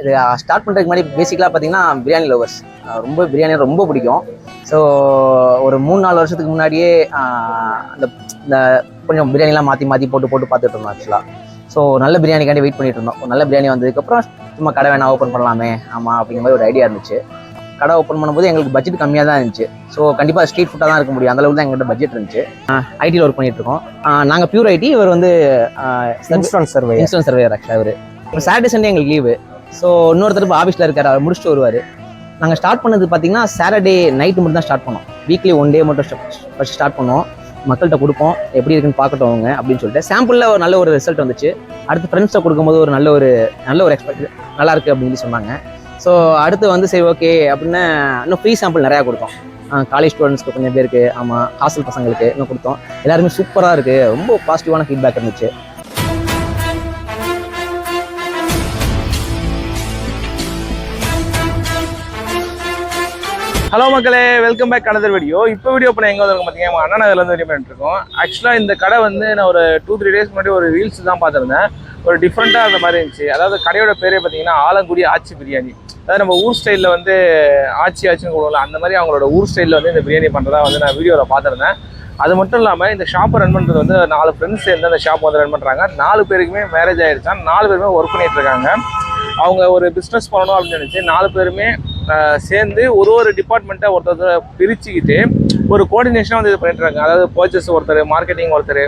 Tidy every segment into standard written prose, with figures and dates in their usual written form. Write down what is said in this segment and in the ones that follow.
இது ஸ்டார்ட் பண்ணுறதுக்கு முன்னாடி பேசிக்கலாக பார்த்தீங்கன்னா பிரியாணி லவர்ஸ், ரொம்ப பிரியாணி ரொம்ப பிடிக்கும். ஸோ ஒரு 3-4 வருஷத்துக்கு முன்னாடியே அந்த இந்த கொஞ்சம் பிரியாணிலாம் மாற்றி மாற்றி போட்டு பார்த்துட்டு இருந்தோம் ஆக்சுவலாக. ஸோ நல்ல பிரியாணிக்காண்டி வெயிட் பண்ணிட்டு இருந்தோம். நல்ல பிரியாணி வந்ததுக்கப்புறம் சும்மா கடை வேணா ஓப்பன் பண்ணலாமே அப்படிங்கிற மாதிரி ஒரு ஐடியா இருந்துச்சு. கடை ஓப்பன் பண்ணும்போது எங்களுக்கு பட்ஜெட் கம்மியாக தான் இருந்துச்சு. ஸோ கண்டிப்பாக ஸ்ட்ரீட் ஃபுட்டாக தான் இருக்க முடியும், அந்தளவுக்கு தான் எங்கள்கிட்ட பட்ஜெட் இருந்துச்சு. ஐடியில் ஒர்க் பண்ணிட்டு இருக்கோம். நாங்கள் பியூர் ஐடி, இவர் வந்து இன்சூரன்ஸ் சர்வேயர் ஆக்சுவலாக. இவர் இப்போ சாட்டர்டே சண்டே எங்களுக்கு லீவு. ஸோ இன்னொருத்தர் இப்போ ஆஃபீஸில் இருக்கார், அவர் முடிச்சுட்டு வருவார். நாங்கள் ஸ்டார்ட் பண்ணது பார்த்தீங்கன்னா சாட்டர்டே நைட்டு மட்டும் தான் ஸ்டார்ட் பண்ணோம். வீக்லி 1 டே மட்டும் ஃபஸ்ட் ஸ்டார்ட் பண்ணோம். மக்கள்கிட்ட கொடுப்போம், எப்படி இருக்குன்னு பார்க்கட்டும் அவங்க அப்படின்னு சொல்லிட்டு. சாம்பிளில் ஒரு நல்ல ஒரு ரிசல்ட் வந்துச்சு. அடுத்து ஃப்ரெண்ட்ஸை கொடுக்கும்போது ஒரு நல்ல ஒரு எக்ஸ்பெக்ட் நல்லா இருக்குது அப்படின்னு சொன்னாங்க. ஸோ அடுத்து வந்து சரி ஓகே அப்படின்னு இன்னும் ஃப்ரீ சாம்பிள் நிறையா கொடுத்தோம். காலேஜ் ஸ்டூடெண்ட்ஸ்க்கு கொஞ்சம் பேருக்கு, ஹாஸ்டல் பசங்களுக்கு இன்னும் கொடுத்தோம். எல்லாருமே சூப்பராக இருக்குது, ரொம்ப பாசிட்டிவான ஃபீட்பேக் இருந்துச்சு. ஹலோ மக்களே, வெல்கம் பேக் அனதர் வீடியோ. இப்போ வீடியோ பண்ண எங்கே வந்து பார்த்தீங்கன்னா அண்ணா நகர்லேருந்து வீடியோ பண்ணிட்டு இருக்கோம். ஆக்சுவலாக இந்த கடை வந்து நான் ஒரு 2-3 டேஸ் முன்னாடி ஒரு ரீல்ஸ் தான் பார்த்துருந்தேன். ஒரு டிஃப்ரெண்ட்டாக அந்த மாதிரி இருந்துச்சு. அதாவது கடையோட பேரே பார்த்தீங்கன்னா ஆலங்குடி ஆச்சி பிரியாணி. அதாவது நம்ம ஊர் ஸ்டைலில் வந்து ஆச்சின்னு கொடுக்கல, அந்த மாதிரி அவங்களோட ஊர் ஸ்டைலில் வந்து இந்த பிரியாணி பண்ணுறதா வந்து நான் வீடியோவில் பார்த்துருந்தேன். அது மட்டும் இல்லாமல் இந்த ஷாப்பை ரன் பண்ணுறது வந்து 4 ஃப்ரெண்ட்ஸ் சேர்ந்து அந்த ஷாப் வந்து ரன் பண்ணுறாங்க. 4 பேருக்குமே மேரேஜ் ஆகிடுச்சா, 4 பேருமே ஒர்க் பண்ணிட்டு இருக்காங்க. அவங்க ஒரு பிஸ்னஸ் பண்ணணும் அப்படின்னு நினச்சி 4 பேருமே சேர்ந்து ஒரு டிபார்ட்மெண்ட்டை ஒருத்தர் பிரிச்சுக்கிட்டு ஒரு கோஆர்டினேஷனாக வந்து இது பண்ணிட்டு இருக்காங்க. அதாவது பர்ச்சேஸ் ஒருத்தர், மார்க்கெட்டிங் ஒருத்தர்,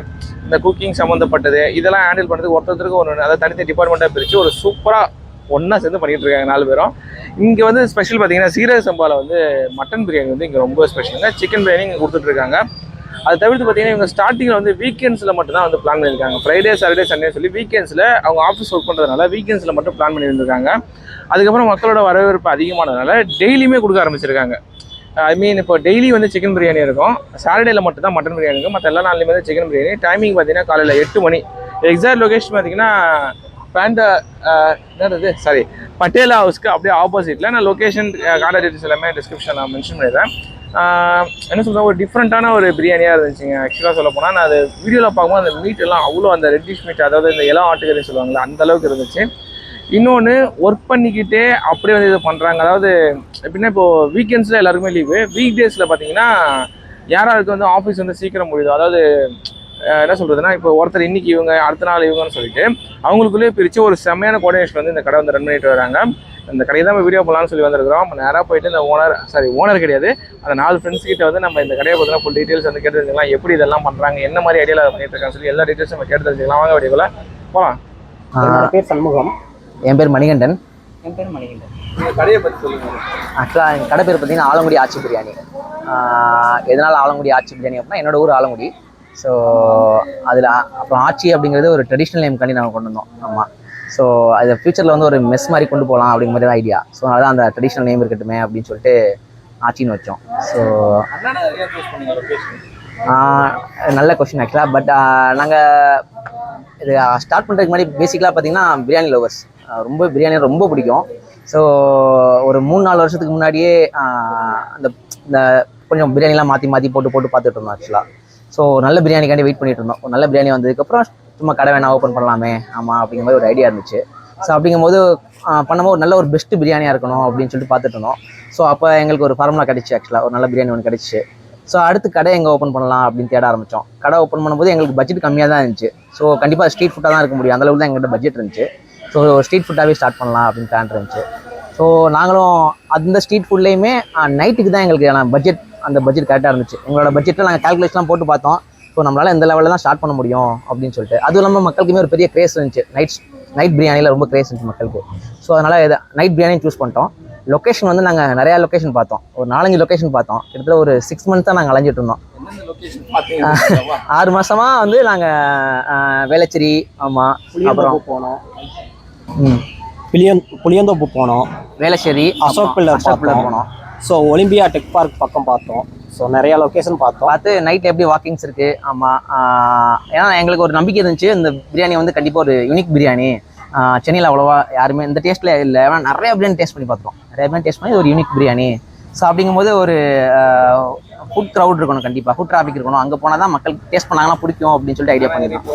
இந்த குக்கிங் சம்மந்தப்பட்டது இதெல்லாம் ஹேண்டில் பண்ணுறதுக்கு ஒருத்தருக்கு ஒன்று, அதாவது தனித்தனி டிபார்ட்மெண்ட்டாக பிரித்து ஒரு சூப்பராக ஒன்றா சேர்ந்து பண்ணிகிட்டு இருக்காங்க 4 பேரும். இங்கே வந்து ஸ்பெஷல் பார்த்தீங்கன்னா சீரக சம்பாவில் வந்து மட்டன் பிரியாணி வந்து இங்கே ரொம்ப ஸ்பெஷலுங்க. சிக்கன் பிரியாணி இங்கே கொடுத்துட்ருக்காங்க. அது தவிர்த்து பார்த்தீங்கன்னா இவங்க ஸ்டார்டிங்கில் வந்து வீக்கெண்ட்ஸில் மட்டும்தான் வந்து பிளான் பண்ணியிருக்காங்க. ஃப்ரைடே, சாட்டர்டே, சண்டே சொல்லி வீக்கெண்ட்ஸில் அவங்க ஆஃபீஸ் ஒர்க் பண்ணுறதுனால வீக்கெண்ட்ஸில் மட்டும் பிளான் பண்ணியிருந்திருக்காங்க. அதுக்கப்புறம் மக்களோட வரவேற்பு அதிகமானதுனால டெய்லியுமே கொடுக்க ஆரம்பிச்சிருக்காங்க. ஐ மீன் இப்போ டெய்லி வந்து சிக்கன் பிரியாணி இருக்கும், சாட்டர்டேல மட்டும் தான் மட்டன் பிரியாணி இருக்கும், மற்ற எல்லா நாள்லையுமே வந்து சிக்கன் பிரியாணி. டைமிங் பார்த்தீங்கன்னா காலையில் 8 மணி. எக்ஸாக்ட் லொகேஷன் பார்த்தீங்கன்னா பட்டேலா ஹவுஸ்க்கு அப்படியே ஆப்போசிட்டில். நான் லொக்கேஷன் கான்டாக்ட் டீட்டெயில்ஸ் எல்லாமே டிஸ்கிரிப்ஷன் நான் மென்ஷன் பண்ணிடுறேன். என்ன சொல்கிறேன், ஒரு டிஃப்ரெண்ட்டான ஒரு பிரியாணியாக இருந்துச்சுங்க. ஆக்சுவலாக சொல்ல போனால் நான் அது வீடியோவில் பார்க்கும்போது அந்த மீட் எல்லாம் அவ்வளோ அந்த ரெட்டிஷ் மீட், அதாவது இந்த இளம் ஆட்டுக்கறின்னு சொல்லுவாங்களே அந்த அளவுக்கு இருந்துச்சு. இன்னொன்று ஒர்க் பண்ணிக்கிட்டே அப்படியே வந்து இது பண்ணுறாங்க. அதாவது எப்படின்னா இப்போது வீக்கெண்ட்ஸில் எல்லாருக்குமே லீவு, வீக் டேஸில் பார்த்தீங்கன்னா யாராருக்கு வந்து ஆஃபீஸ் வந்து சீக்கிரம் முடியுதோ, அதாவது என்ன சொல்கிறதுனா இப்போ ஒருத்தர் இன்றைக்கி இவங்க அடுத்த நாள் இவங்கன்னு சொல்லிட்டு அவங்களுக்குள்ளேயே பிரித்து ஒரு செம்மையான கோஆர்டினேஷன் வந்து இந்த கடை வந்து ரன் பண்ணிட்டு வராங்க. இந்த கடையை தான் நம்ம வீடியோ பண்ணலாம்னு சொல்லி வந்திருக்கிறோம். நம்ம நேராக போயிட்டு இந்த ஓனர் கிடையாது, அந்த 4 ஃப்ரெண்ட்ஸ் கிட்ட வந்து நம்ம இந்த கடையை பார்த்தீங்கன்னா ஃபுல் டீட்டெயில்ஸ் வந்து கேட்டு தெரிஞ்சுக்கலாம். எப்படி இதெல்லாம் பண்ணுறாங்க, என்ன மாதிரி ஐடியாவில் அதை பண்ணிட்டு இருக்காங்க சொல்லி எல்லா டீட்டெயில்ஸும் நம்ம கேட்டு தெரிஞ்சுக்கலாம். வாங்க வீடியோக்குள்ள போகலாம். என்னோட பேர் சண்முகம். என் பேர் மணிகண்டன். என் பேர் மணிகண்டன். கடையை பற்றி சொல்லுங்கள். ஆக்சுவலாக எங்கள் கடை பேர் பார்த்தீங்கன்னா ஆலங்குடி ஆச்சி பிரியாணி. எதனால் ஆலங்குடி ஆச்சி பிரியாணி அப்படின்னா என்னோட ஊர் ஆலங்குடி. ஸோ அதில் அப்புறம் ஆச்சி அப்படிங்கிறது ஒரு ட்ரெடிஷ்னல் நேம்காண்டி நாங்கள் கொண்டு வந்தோம். ஆமாம். ஸோ அது ஃப்யூச்சரில் வந்து ஒரு மெஸ் மாதிரி கொண்டு போகலாம் அப்படிங்கிற மாதிரி தான் ஐடியா. ஸோ அதான் அந்த ட்ரெடிஷ்னல் நேம் இருக்கட்டுமே அப்படின்னு சொல்லிட்டு ஆச்சின்னு வச்சோம். ஸோ நல்ல கொஸ்டின் ஆக்சுவலாக. பட் நாங்கள் இது ஸ்டார்ட் பண்ணுறதுக்கு முன்னாடி பேசிக்கலாக பார்த்தீங்கன்னா பிரியாணி லவர்ஸ், ரொம்ப பிரியாணி ரொம்ப பிடிக்கும். ஸோ ஒரு 3-4 வருஷத்துக்கு முன்னாடியே இந்த கொஞ்சம் பிரியாணிலாம் மாற்றி மாற்றி போட்டு பார்த்துட்டு இருந்தோம் ஆக்சுவலாக. ஸோ நல்ல பிரியாணிக்காண்டி வெயிட் பண்ணிட்டு இருந்தோம். நல்ல பிரியாணி வந்ததுக்கப்புறம் சும்மா கடை வேணா ஓப்பன் பண்ணலாமே அப்படிங்கிற மாதிரி ஒரு ஐடியா இருந்துச்சு. ஸோ அப்படிங்கும்போது பண்ணும்போது நல்ல ஒரு பெஸ்ட்டு பிரியாணியாக இருக்கணும் அப்படின்னு சொல்லிட்டு பார்த்துட்டு இருந்தோம். ஸோ அப்போ எங்களுக்கு ஒரு ஃபார்முலா கிடச்சி, ஆக்சுவலாக ஒரு நல்ல பிரியாணி ஒன்று கிடச்சிச்சு. ஸோ அடுத்து கடை எங்கே ஓப்பன் பண்ணலாம் அப்படின்னு தேட ஆரம்பித்தோம். கடை ஓப்பன் பண்ணும்போது எங்களுக்கு பட்ஜெட் கம்மியாக தான் இருந்துச்சு. ஸோ கண்டிப்பாக ஸ்ட்ரீட் ஃபுட்டாக தான் இருக்க முடியும், அந்தளவுக்கு தான் எங்கள்கிட்ட பட்ஜெட் இருந்துச்சு. ஸோ ஸ்ட்ரீட் ஃபுட்டாகவே ஸ்டார்ட் பண்ணலாம் அப்படின்னு பிளான் இருந்துச்சு. ஸோ நாங்களும் அந்த ஸ்ட்ரீட் ஃபுட்லேயுமே நைட்டுக்கு தான் எங்களுக்கு அந்த பட்ஜெட் கரெக்டாக இருந்துச்சு. எங்களோட பட்ஜெட்டில் நாங்கள் கால்குலேஷன்லாம் போட்டு பார்த்தோம். ஸோ நம்மளால் இந்த லெவலில் தான் ஸ்டார்ட் பண்ண முடியும் அப்படின்னு சொல்லிட்டு. அதுவும் இல்லாமல் மக்களுக்குமே ஒரு பெரிய கிரேஸ் இருந்துச்சு. நைட் பிரியாணியில் ரொம்ப கிரேஸ் இருந்துச்சு மக்களுக்கு. ஸோ அதனால் நைட் பிரியாணி சூஸ் பண்ணிட்டோம். லொக்கேஷன் வந்து நாங்கள் நிறையா லொக்கேஷன் பார்த்தோம். ஒரு 4-5 லொக்கேஷன் பார்த்தோம். கிட்டத்தட்ட ஒரு 6 மந்த்ஸ் தான் நாங்கள் அலைஞ்சிட்டு இருந்தோம். 6 மாதமாக வந்து நாங்கள் வேளச்சேரி, ஆமாம், அப்புறம் போனோம், புளியந்தோப்பு போனோம், வேளச்சேரி, அசோக் பில்லர் போனோம். ஸோ ஒலிம்பியா டெக் பார்க் பக்கம் பார்த்தோம். ஸோ நிறையா லொக்கேஷன் பார்த்து நைட்டில் எப்படி வாக்கிங்ஸ் இருக்குது. ஆமாம். ஏன்னா எங்களுக்கு ஒரு நம்பிக்கை இருந்துச்சு, இந்த பிரியாணி வந்து கண்டிப்பாக ஒரு யூனிக் பிரியாணி. சென்னையில் அவ்வளோவா யாருமே இந்த டேஸ்ட்டில் இல்லை. ஏன்னா நிறையா பிரியாணி டேஸ்ட் பண்ணி பார்த்துருவோம். நிறையா பிரியாணி டேஸ்ட் பண்ணி ஒரு யூனிக் பிரியாணி ஸோ அப்படிங்கும்போது ஒரு ஃபுட் க்ரௌட் இருக்கணும், கண்டிப்பாக ஃபுட் டிராஃபிக் இருக்கணும். அங்கே போனால் தான் மக்கள் டேஸ்ட் பண்ணாங்கன்னா பிடிக்கும் அப்படின்னு சொல்லிட்டு ஐடியா பண்ணியிருக்கோம்.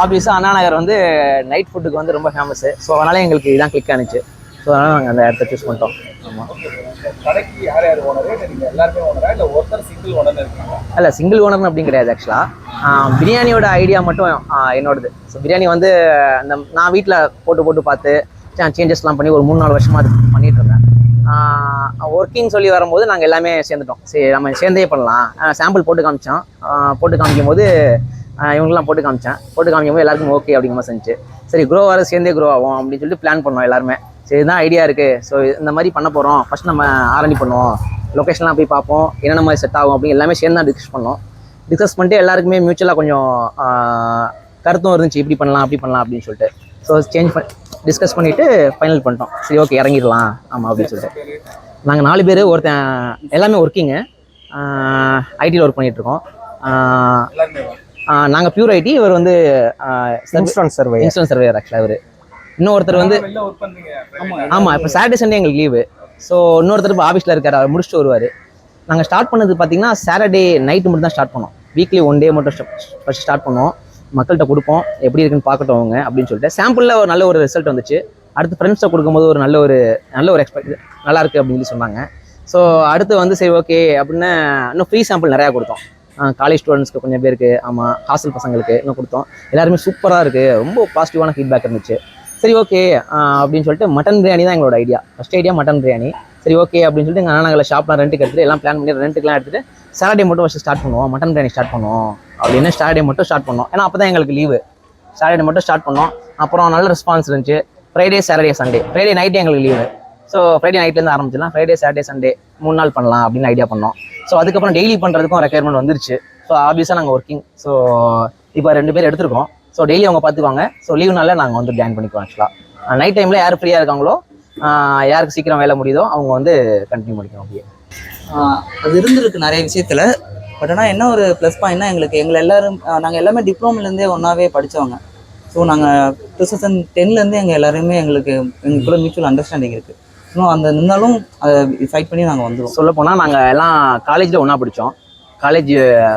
ஆப்வியஸாக அண்ணா நகர் வந்து நைட் ஃபுட்டுக்கு வந்து ரொம்ப ஃபேமஸ். ஸோ அதனால எங்களுக்கு இதான் கிளிக் ஆனிச்சு. ஸோ அதனால் நாங்கள் அந்த இடத்த சூஸ் பண்ணிட்டோம். ஆமாம். இல்லை, சிங்கிள் ஓனர் அப்படின்னு கிடையாது. ஆக்சுவலாக பிரியாணியோட ஐடியா மட்டும் என்னோடது. ஸோ பிரியாணி வந்து அந்த நான் வீட்டில் போட்டு பார்த்து சேஞ்சஸ்லாம் பண்ணி ஒரு 3-4 வருஷமாக அது பண்ணிட்டு இருந்தேன். ஒர்க்கிங் சொல்லி வரும்போது நாங்கள் எல்லாமே சேர்ந்துட்டோம். சரி, நம்ம சேர்ந்தே பண்ணலாம். சாம்பிள் போட்டு காமிக்கும் போது இவங்கெல்லாம் போட்டு காமிக்கும் போது எல்லாருக்கும் ஓகே அப்படிங்கிற மாதிரி செஞ்சு, சரி க்ரோ வர சேர்ந்தே க்ரோ ஆகும் அப்படின்னு சொல்லிட்டு பிளான் பண்ணோம் எல்லாருமே. சரி, இதுதான் ஐடியா இருக்குது. ஸோ இந்த மாதிரி பண்ண போகிறோம், ஃபஸ்ட் நம்ம ஆரம்பி பண்ணுவோம், லொக்கேஷன்லாம் போய் பார்ப்போம், என்னென்ன மாதிரி செட் ஆகும் அப்படின்னு எல்லாமே சேர்ந்து தான் டிஸ்கஸ் பண்ணிட்டு எல்லாருக்குமே மியூச்சுவலாக கொஞ்சம் கருத்தும் இருந்துச்சு, இப்படி பண்ணலாம் அப்படி பண்ணலாம் அப்படின்னு சொல்லிட்டு. ஸோ டிஸ்கஸ் பண்ணிவிட்டு ஃபைனல் பண்ணிட்டோம். சரி, ஓகே இறங்கிடலாம் ஆமாம் அப்படின்னு சொல்லிட்டு. நாங்கள் 4 பேர், ஒருத்தன் எல்லாமே ஒர்க்கிங்கு, ஐடியில் ஒர்க் பண்ணிகிட்ருக்கோம். நாங்கள் பியூர் ஐடி, இவர் வந்து இன்சூரன்ஸ் சர்வேயர். ஆக்சுவலாக இவர் இன்னொருத்தர் வந்து ஆமாம், இப்போ சாட்டர்டே சண்டே எங்களுக்கு லீவு. ஸோ இன்னொருத்தர் இப்போ ஆஃபீஸில் இருக்கார், அவர் முடிச்சுட்டு வருவார். நாங்கள் ஸ்டார்ட் பண்ணது பார்த்தீங்கன்னா சாட்டர்டே நைட்டு மட்டும் தான் ஸ்டார்ட் பண்ணோம். வீக்லி 1 டே மட்டும் ஃபஸ்ட் ஸ்டார்ட் பண்ணுவோம். மக்கள்கிட்ட கொடுப்போம், எப்படி இருக்குன்னு பார்க்கட்டும் அவங்க அப்படின்னு சொல்லிட்டு. சாம்பிளில் ஒரு நல்ல ஒரு ரிசல்ட் வந்துச்சு. அடுத்து ஃப்ரெண்ட்ஸை கொடுக்கும்போது ஒரு நல்ல ஒரு எக்ஸ்பெக்ட் நல்லா இருக்குது அப்படின்னு சொல்லி சொன்னாங்க. ஸோ அடுத்து வந்து சரி ஓகே அப்படின்னு இன்னும் ஃப்ரீ சாம்பிள் நிறையா கொடுத்தோம். காலேஜ் ஸ்டூடெண்ட்ஸ்க்கு கொஞ்சம் பேருக்கு, ஆமாம் ஹாஸ்டல் பசங்களுக்கு இன்னும் கொடுத்தோம். எல்லாருமே சூப்பராக இருக்குது, ரொம்ப பாசிட்டிவான ஃபீட்பேக் இருந்துச்சு. சரி ஓகே அப்படின்னு சொல்லிட்டு மட்டன் பிரியாணி தான் எங்களோட idea. First idea mutton biryani. சரி ஓகே அப்படின்னு சொல்லிட்டு எங்கள் அண்ணாங்களை ஷாப்லாம் ரெண்ட்டுக்கு எடுத்துகிட்டு எல்லாம் பிளான் பண்ணி ரெண்ட்டுக்குலாம் எடுத்துகிட்டு சாட்டர்டே மட்டும் ஃபஸ்ட்டு ஸ்டார்ட் பண்ணுவோம், மட்டன் பிரியாணி ஸ்டார்ட் பண்ணுவோம் அப்படின்னு சாட்டர்டே மட்டும் ஸ்டார்ட் பண்ணோம். ஏன்னா அப்போ தான் எங்களுக்கு லீவு. சாட்டர்டே மட்டும் ஸ்டார்ட் பண்ணோம். அப்புறம் நல்ல ரெஸ்பான்ஸ் இருந்துச்சு. Friday, Saturday, Sunday. ஃப்ரைடே நைட்டே எங்களுக்கு லீவு. ஸோ ஃப்ரைடே நைட்லேருந்து ஆரம்பிச்சிடலாம், ஃப்ரைடே, சாட்டர்டே, சண்டே 3 நாள் பண்ணலாம் அப்படின்னு ஐடியா பண்ணோம். ஸோ அதுக்கப்புறம் டெய்லி பண்ணுறதுக்கும் ரெக்யர்மெண்ட் வந்துருச்சு. ஸோ ஆப்வியஸாக நாங்கள் ஒர்க்கிங். ஸோ இப்போ 2 பேர் எடுத்துருக்கோம். ஸோ டெய்லி அவங்க பார்த்துக்குவாங்க. ஸோ லீவ் நாளில் நாங்கள் வந்து ஜாயின் பண்ணிக்குவோம். ஆக்சுவலாக நைட் டைமில் யார் ஃப்ரீயாக இருக்காங்களோ, யாருக்கு சீக்கிரம் வேலை முடியுதோ அவங்க வந்து கண்டினியூ பண்ணிக்கணும். அப்படியே அது இருந்திருக்கு நிறைய விஷயத்தில். பட் ஆனால் என்ன ஒரு ப்ளஸ் பாயிண்ட்னா எங்களை எல்லோரும் நாங்கள் எல்லாமே டிப்ளமோலேருந்தே ஒன்றாவே படித்தவங்க. ஸோ நாங்கள் 2010 எங்கள் எல்லாருமே எங்களுக்குள்ள மியூச்சுவல் அண்டர்ஸ்டாண்டிங் இருக்குது. ஸோ அந்த இருந்தாலும் அதை ஃபைட் பண்ணி நாங்கள் வந்துடுவோம். சொல்ல போனால் நாங்கள் எல்லாம் காலேஜில் ஒன்றா படித்தோம். College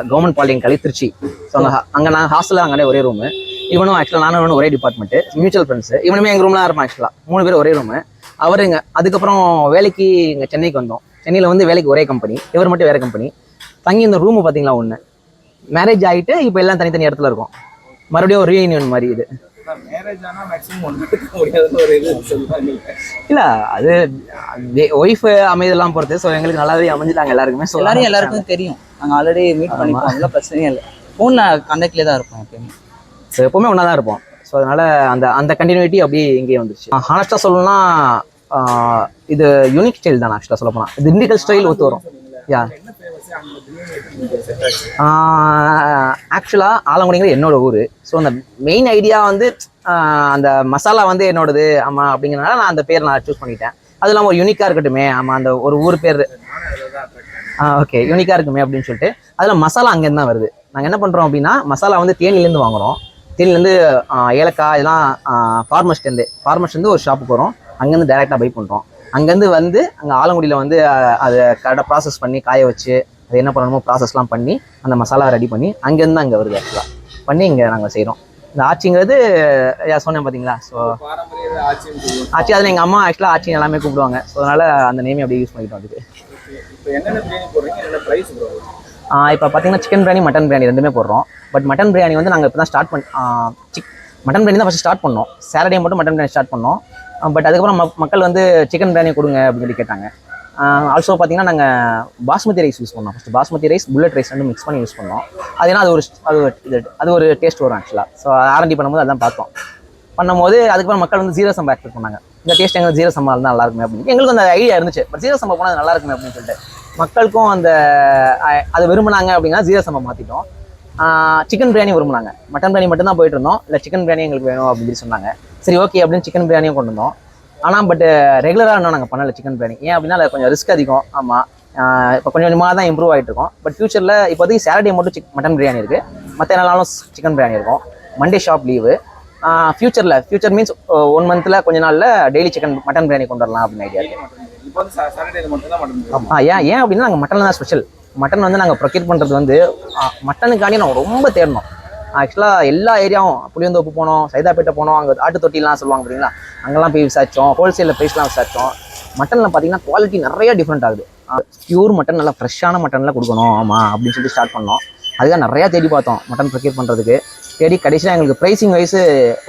government polytechnic college Trichy. So அங்கே நாங்கள் ஹாஸ்டலில் அங்கே ஒரே ரூமு. இவனும் ஆக்சுவலாக நானும் ஒரே டிபார்ட்மெண்ட்டு, மியூச்சுவல் ஃப்ரெண்ட்ஸு. இவனுமே எங்கள் ரூமில் இருப்பான். ஆக்சுவலாக 3 பேர் ஒரே ரூமு. அவருங்க அதுக்கப்புறம் வேலைக்கு இங்கே சென்னைக்கு வந்தோம். சென்னையில் வந்து வேலைக்கு ஒரே கம்பெனி, இவர் மட்டும் வேறு கம்பெனி. தங்கி இந்த ரூமு பார்த்தீங்களா ஒன்று. மேரேஜ் ஆகிட்டு இப்போ எல்லாம் தனித்தனி இடத்துல இருக்கும். மறுபடியும் ஒரு ரீயூனியன் மாதிரி இது. இல்லை, அது ஒய்ஃப் அமைதெல்லாம் பொறுத்து. ஸோ எங்களுக்கு நல்லாவே அமைஞ்சிட்டாங்க எல்லாருக்குமே. ஸோ எல்லாருக்கும் தெரியும், நாங்கள் ஆல்ரெடி மீட் பண்ணிப்போம், அதெல்லாம் பிரச்சனையே இல்லை. ஃபோனில் கான்டாக்ட்லேயே தான் இருப்போம் எப்பயுமே. ஸோ எப்போவுமே ஒன்றா தான் இருப்போம். ஸோ அதனால் அந்த கண்டினியூட்டி அப்படியே இங்கேயே வந்துருச்சு. ஹானஸ்ட்டாக சொல்லணும்னா இது யூனிக் ஸ்டைல் தான். ஆக்சுவலாக சொல்ல போனால் இது திண்டுக்கல் ஸ்டைல் ஒத்து வரும். யா, ஆக்சுவலாக ஆலங்குடிங்கிறது என்னோட ஊர். ஸோ அந்த மெயின் ஐடியா வந்து அந்த மசாலா வந்து என்னோடது. ஆமாம், அப்படிங்கிறனால நான் அந்த பேர் நான் சூஸ் பண்ணிட்டேன். அது இல்லாமல் ஒரு யூனிக்காக இருக்கட்டுமே. ஆமாம், அந்த ஒரு ஊர் பேர் ஓகே யூனிக்காக இருக்குமே அப்படின்னு சொல்லிட்டு அதில் மசாலா அங்கேருந்து தான் வருது. நாங்கள் என்ன பண்ணுறோம் அப்படின்னா, மசாலா வந்து தேனிலேருந்து வாங்குகிறோம். தேனிலேருந்து ஏலக்காய் இதெல்லாம் ஃபார்மர்ஸ்லேருந்து ஒரு ஷாப்புக்கு வரும். அங்கேருந்து டைரெக்டாக பை பண்ணுறோம். அங்கேருந்து வந்து அங்கே ஆலங்குடியில் வந்து அதை கரெக்டாக ப்ராசஸ் பண்ணி காய வச்சு அது என்ன பண்ணணுமோ ப்ராசஸ்லாம் பண்ணி அந்த மசாலா ரெடி பண்ணி அங்கேருந்து அங்கே வருது. ஆக்சுவலாக பண்ணி இங்கே நாங்கள் செய்கிறோம். இந்த ஆச்சிங்கிறது சொன்னேன் பார்த்தீங்களா. ஸோ ஆச்சி அதில் எங்கள் அம்மா ஆக்சுவலாக ஆச்சி எல்லாமே கூப்பிடுவாங்க. ஸோ அதனால் அந்த நேமே அப்படியே யூஸ் பண்ணிக்கிட்டோம். அதுக்கு இப்போ பார்த்தீங்கன்னா சிக்கன் பிரியாணி, மட்டன் பிரியாணி 2மே போடுறோம். பட் மட்டன் பிரியாணி வந்து நாங்கள் இப்போ தான் ஸ்டார்ட் மட்டன் பிரியாணி தான் ஃபஸ்ட்டு ஸ்டார்ட் பண்ணோம். சாட்டர்டே மட்டும் மட்டன் பிரியாணி ஸ்டார்ட் பண்ணோம். பட் அதுக்கப்புறம் மக்கள் வந்து சிக்கன் பிரியாணி கொடுங்க அப்படின்னு சொல்லி கேட்டாங்க. ஆல்சோ பார்த்தீங்கன்னா நாங்கள் பாஸ்மதி ரைஸ் யூஸ் பண்ணோம். First basmati rice, bullet rice ரெண்டும் மிக்ஸ் பண்ணி யூஸ் பண்ணோம். அது ஏன்னா அது ஒரு டேஸ்ட் வரும் ஆக்சுவலாக. ஸோ ஆரண்டி பண்ணும்போது அதான் பார்த்தோம். பண்ணும்போது அதுக்கப்புறம் மக்கள் வந்து ஜீரக சம்பா எக்ஸ்பெக்ட் பண்ணாங்க. இந்த டேஸ்ட் எங்களுக்கு ஜீரக சம்பா இருந்தால் நல்லா இருக்குமே அப்படின்னு. எங்களுக்கு அந்த ஐடியா இருந்துச்சு. பட் ஜீரக சம்பா போனால் நல்லா இருக்குமே அப்படின்னு சொல்லிட்டு மக்களுக்கும் அது விரும்பினாங்க. அப்படின்னா ஜீரக சம்பா மாற்றிட்டோம். சிக்கன் பிரியாணி விரும்பினாங்க. மட்டன் பிரியாணி மட்டும் தான் போயிட்டு இருந்தோம். இல்லை சிக்கன் பிரியாணி எங்களுக்கு வேணும் அப்படின்னு சொல்லி சொன்னாங்க. சரி ஓகே அப்படின்னு சிக்கன் பிரியாணியும் கொண்டு வந்தோம். ஆனால் பட் ரெகுலராக இன்னும் நாங்கள் பண்ணலை சிக்கன் பிரியாணி. ஏன் அப்படின்னா அது கொஞ்சம் ரிஸ்க் அதிகம். ஆமாம், இப்போ கொஞ்சம் கொஞ்சமாக தான் இம்ப்ரூவ் ஆகிட்டு இருக்கோம். பட் ஃபியூச்சரில் இப்போதைக்கு சாட்டர்டே மட்டும் மட்டன் பிரியாணி இருக்குது. மற்ற நாளும் சிக்கன் பிரியாணி இருக்கும். Monday shop leave. Future means 1 மந்த்தில் கொஞ்ச நாளில் டெய்லி மட்டன் பிரியாணி கொண்டு வரலாம் அப்படின்னு ஐடியா இருக்குது. வந்து சாட்டர்டே மட்டும் தான் மட்டன். ஏன் அப்படின்னா நாங்கள் மட்டன் தான் ஸ்பெஷல். மட்டன் வந்து நாங்கள் ப்ரொக்யூர் பண்ணுறது வந்து மட்டனுக்காண்டி நாங்கள் ரொம்ப தேடணும். ஆக்சுவலாக எல்லா ஏரியாவும் புளியந்தோப்பு போனோம், சைதாப்பேட்டை போனோம், அங்கே ஆட்டு தொட்டிலாம் சொல்லுவாங்க பார்த்தீங்களா, அங்கெல்லாம் போய் விசாரித்தோம். ஹோல்சேலில் ப்ரைஸ்லாம் விசாரித்தோம். மட்டனில் பார்த்தீங்கன்னா குவாலிட்டி நிறைய டிஃப்ரெண்ட் ஆகுது. பியூர் மட்டன், நல்லா ஃப்ரெஷ்ஷான மட்டனில் கொடுக்கணும் ஆமாம் அப்படின்னு சொல்லி ஸ்டார்ட் பண்ணோம். அதுதான் நிறையா தேடி பார்த்தோம் மட்டன் ப்ரொக்யூர் பண்ணுறதுக்கு. தேடி கடைசியாக எங்களுக்கு ப்ரைஸிங் வைஸு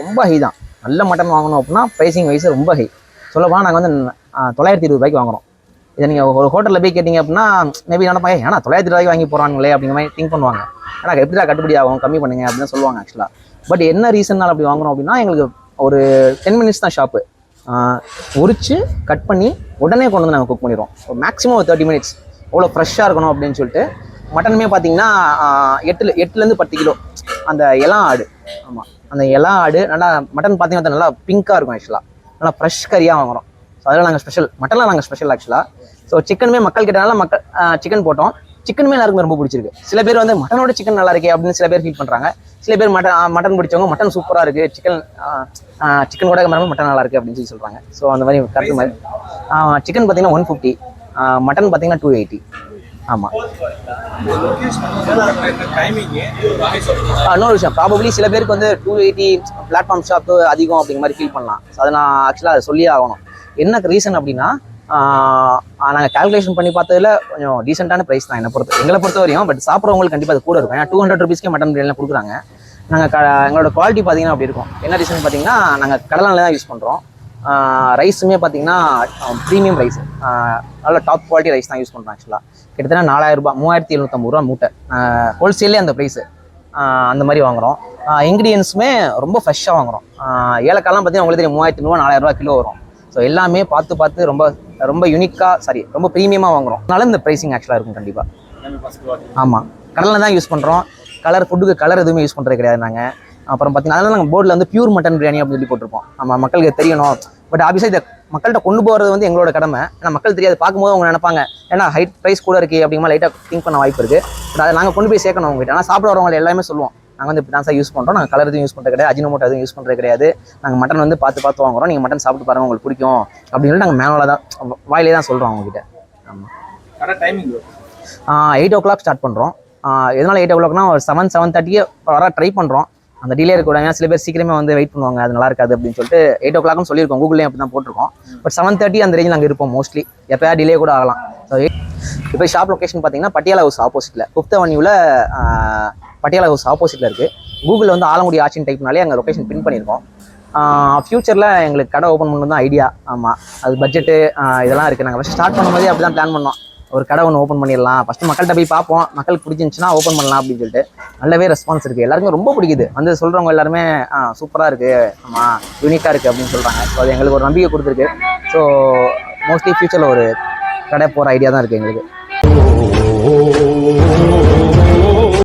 ரொம்ப ஹை தான். நல்ல மட்டன் வாங்கணும் அப்படின்னா ப்ரைஸிங் வைஸு ரொம்ப ஹை. சொல்லப்போனால் நாங்கள் வந்து 920 ரூபாய்க்கு வாங்குறோம். இதை நீங்கள் ஒரு ஹோட்டலில் போய் கேட்டிங்க அப்படின்னா மேபி நினைப்பாங்க, ஏன்னா 900 ரூபாய்க்கு வாங்கி போகிறாங்களே அப்படிங்கிற மாதிரி திங்க் பண்ணுவாங்க. ஏன்னா எப்படிடா கட்டுப்படி ஆகும், கம்மி பண்ணுங்க அப்படின்னு சொல்லுவாங்க ஆக்சுவலாக. பட் என்ன ரீசனால் அப்படி வாங்குறோம் அப்படின்னா, எங்களுக்கு ஒரு 10 மினிட்ஸ் தான் ஷாப்பு. உரிச்சு கட் பண்ணி உடனே கொண்டு வந்து நாங்கள் குக் பண்ணிடுவோம். மேக்ஸிமம் ஒரு 30 மினிட்ஸ் அவ்வளோ ஃப்ரெஷ்ஷாக இருக்கணும் அப்படின்னு சொல்லிட்டு. மட்டனுமே பார்த்தீங்கன்னா 8லேருந்து 10 கிலோ அந்த இளம் ஆடு. ஆமாம், அந்த இளம் ஆடு நல்லா மட்டன் பார்த்தீங்கன்னா நல்லா பிங்காக இருக்கும். ஆக்சுவலாக நல்லா ஃப்ரெஷ் கறியாக வாங்குறோம். ஸோ அதில் நாங்கள் ஸ்பெஷல், மட்டனில் நாங்கள் ஸ்பெஷல் ஆக்சுவலாக. ஸோ சிக்கனுமே மக்கள் கிட்டனால சிக்கன் போட்டோம். சிக்கனுமே எல்லாருக்குமே ரொம்ப பிடிச்சிருக்கு. சில பேர் வந்து மட்டனோட சிக்கன் நல்லா இருக்கே அப்படின்னு சில பேர் ஃபீல் பண்ணுறாங்க. சில பேர் மட்டன் பிடிச்சவங்க மட்டன் சூப்பராக இருக்குது, சிக்கன் கூட மட்டன் நல்லா இருக்குது அப்படின்னு சொல்லி சொல்கிறாங்க. ஸோ அந்த மாதிரி கரெக்ட் மாதிரி. சிக்கன் பார்த்தீங்கன்னா 150, மட்டன் பார்த்தீங்கன்னா 280. ஆமாம். இன்னொரு விஷயம், ப்ராபப்ளி சில பேருக்கு வந்து 280 பிளாட்ஃபார்ம் ஷாப்பு அதிகம் அப்படிங்கிற மாதிரி ஃபீல் பண்ணலாம். ஸோ அதை நான் ஆக்சுவலாக அதை சொல்லியே ஆகணும். என்ன ரீசன் அப்படின்னா, நாங்கள் கால்குலேஷன் பண்ணி பார்த்ததுல கொஞ்சம் டீசெண்டான ப்ரைஸ் தான் எங்களை பொறுத்த வரையும். பட் சாப்பிட்றவங்களுக்கு கண்டிப்பாக அது கூட இருக்கும். ஏன்னா 200 ருபீஸ்க்கே மட்டன் பிரியாணிலாம் கொடுக்குறாங்க. எங்களோட குவாலிட்டி பார்த்தீங்கன்னா அப்படி இருக்கும். என்ன ரீசன் பார்த்தீங்கன்னா, நாங்கள் கடலானில் தான் யூஸ் பண்ணுறோம். ரைஸுமே பார்த்தீங்கன்னா ப்ரீமியம் ரைஸ், நல்ல டாப் குவாலிட்டி ரைஸ் தான் யூஸ் பண்ணுறோம். ஆக்சுவலாக கிட்டத்தட்ட 4000 ரூபாய், 3750 ரூபா மூட்டை. ஹோல்சேல்லே அந்த ப்ரைஸு அந்த மாதிரி வாங்குகிறோம். இன்க்ரீடியன்ஸுமே ரொம்ப ஃப்ரெஷ்ஷாக வாங்குகிறோம். ஏலக்காய்லாம் பார்த்தீங்கன்னா உங்களுக்கு தெரியும் 3500 ரூபா 4000 ரூபா கிலோ வரும். ஸோ எல்லாமே பார்த்து ரொம்ப யூனிக்காக ரொம்ப ப்ரீமியமாக வாங்குகிறோம். அதனால இந்த ப்ரைஸிங் ஆக்சுவலாக இருக்கும் கண்டிப்பாக. ஆமாம், கடலில் தான் யூஸ் பண்ணுறோம். ஃபுட்டுக்கு கலர் எதுவுமே யூஸ் பண்ணுறது கிடையாது நாங்கள். அப்புறம் பார்த்தீங்கன்னா அதனால நாங்கள் போர்டில் வந்து பியூர் மட்டன் பிரியாணி அப்படின்னு சொல்லி போட்டிருப்போம். நம்ம மக்களுக்கு தெரியணும். பட் ஆப்வியஸாக இதை மக்கள்கிட்ட கொண்டு போகிறது வந்து எங்களோட கடமை. ஏன்னா மக்கள் தெரியாது, பார்க்கும்போது அவங்க நினைப்பாங்க ஏன்னா ஹைட் ப்ரைஸ் கூட இருக்குது அப்படிங்கிற லைட்டாக திங்க் பண்ண வாய்ப்பு இருக்குது. பட் அதை நாங்கள் கொண்டு போய் சேர்க்கணும் அவங்ககிட்ட. ஆனால் சாப்பிட வரவங்க எல்லாமே சொல்லுவோம், நாங்கள் வந்து இப்படி தான் சார் யூஸ் பண்ணுறோம், நாங்கள் கலர் எதுவும் யூஸ் பண்ணுறது கிடையாது, அஜினோமோட்டோ எதுவும் யூஸ் பண்ணுறது கிடையாது, நாங்கள் மட்டன் வந்து பார்த்து வாங்குறோம், நீங்கள் மட்டன் சாப்பிட்டு பாருங்கள் உங்களுக்கு பிடிக்கும் அப்படின்னு சொல்லி நாங்கள் மேனுவலாக தான் வாயிலே தான் சொல்கிறோம் அவங்ககிட்ட. ஆமாம். கரெக்ட் டைமிங் 8 o'clock ஸ்டார்ட் பண்ணுறோம். எதனால் 8 o'clockனா ஒரு 7-7:30 வர ட்ரை பண்ணுறோம். அந்த டிலே இருக்கக்கூடாது. சில பேர் சீக்கிரமே வந்து வெயிட் பண்ணுவாங்க, அது நல்லா இருக்காது அப்படின்னு சொல்லிட்டு 8 o'clockனு சொல்லியிருக்கோம். கூகுள்லேயும் அப்படி தான் போட்டிருக்கோம். பட் 7:30 அந்த ரேஞ்சில் நாங்கள் இருப்போம் மோஸ்ட்லி. எப்போயா டிலே கூட ஆகலாம். ஸோ இப்போ ஷாப் லொக்கேஷன் பார்த்தீங்கன்னா பட்டியாலா ஹவுஸ் ஆப்போசிட்டில், 5th Avenue பட்டியாலா ஹவுஸ் ஆப்போசிட்டில் இருக்குது. கூகுளில் வந்து ஆலங்குடி ஆட்சின்னு டைப்னாலே அங்கே லொக்கேஷன் பின் பண்ணியிருக்கோம். ஃப்யூச்சரில் எங்களுக்கு கடை ஓப்பன் பண்ணணும் தான் ஐடியா. ஆமாம், அது பட்ஜெட்டு இதெல்லாம் இருக்குது. நாங்கள் ஃபஸ்ட்டு ஸ்டார்ட் பண்ணும்போதே அப்படி தான் பிளான் பண்ணோம். ஒரு கடை ஒன்று ஓப்பன் பண்ணிடலாம், ஃபஸ்ட்டு மக்கள்கிட்ட போய் பார்ப்போம், மக்களுக்கு பிடிச்சிருந்துச்சுன்னா ஓப்பன் பண்ணலாம் அப்படின்னு சொல்லிட்டு. நல்லாவே ரெஸ்பான்ஸ் இருக்குது, எல்லாருக்கும் ரொம்ப பிடிக்குது. வந்து சொல்கிறவங்க எல்லாருமே சூப்பராக இருக்குது, ஆமாம் யூனிக்காக இருக்குது அப்படின்னு சொல்கிறாங்க. ஸோ அது எங்களுக்கு ஒரு நம்பிக்கை கொடுத்துருக்கு. ஸோ மோஸ்ட்லி ஃப்யூச்சரில் ஒரு கடை போகிற ஐடியா தான் இருக்குது எங்களுக்கு.